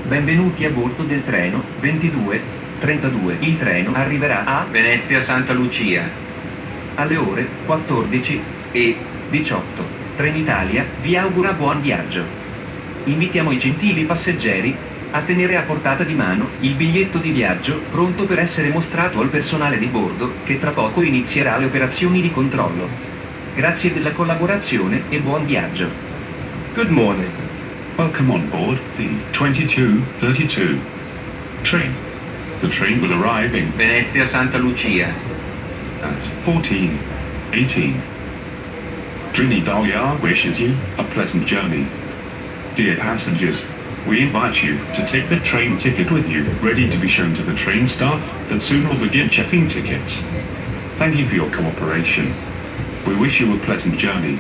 Benvenuti a bordo del treno 2232. Il treno arriverà a Venezia Santa Lucia alle ore 14:18. Trenitalia vi augura buon viaggio. Invitiamo i gentili passeggeri a tenere a portata di mano il biglietto di viaggio pronto per essere mostrato al personale di bordo che tra poco inizierà le operazioni di controllo. Grazie della collaborazione e buon viaggio. Good morning. Welcome on board the 2232 train. The train will arrive in Venezia Santa Lucia at 14:18. Trenitalia wishes you a pleasant journey. Dear passengers, we invite you to take the train ticket with you, ready to be shown to the train staff that soon will begin checking tickets. Thank you for your cooperation. We wish you a pleasant journey.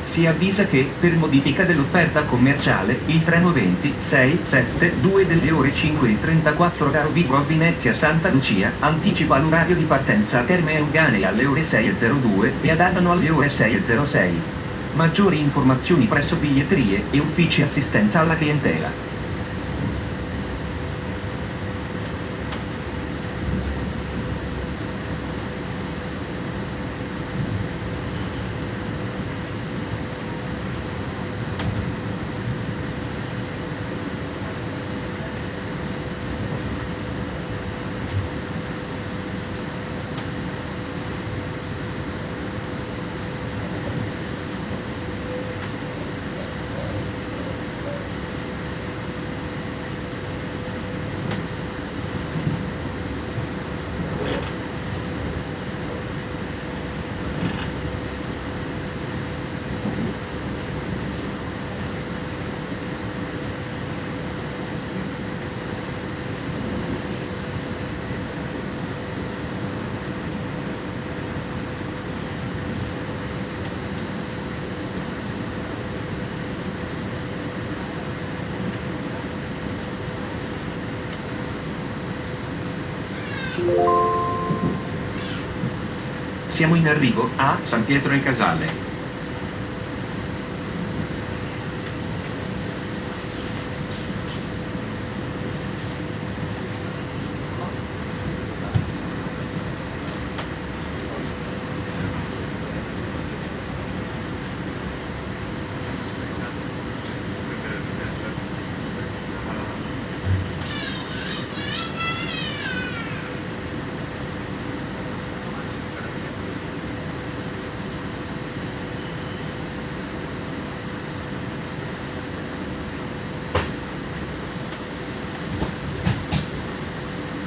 Si avvisa che, per modifica dell'offerta commerciale, il treno 2672 delle ore 5:34 da Rovigo a Venezia Santa Lucia anticipa l'orario di partenza a Terme Euganei alle ore 6:02 e ad Adano alle ore 6:06. Maggiori informazioni presso biglietterie e uffici assistenza alla clientela. Siamo in arrivo a San Pietro in Casale.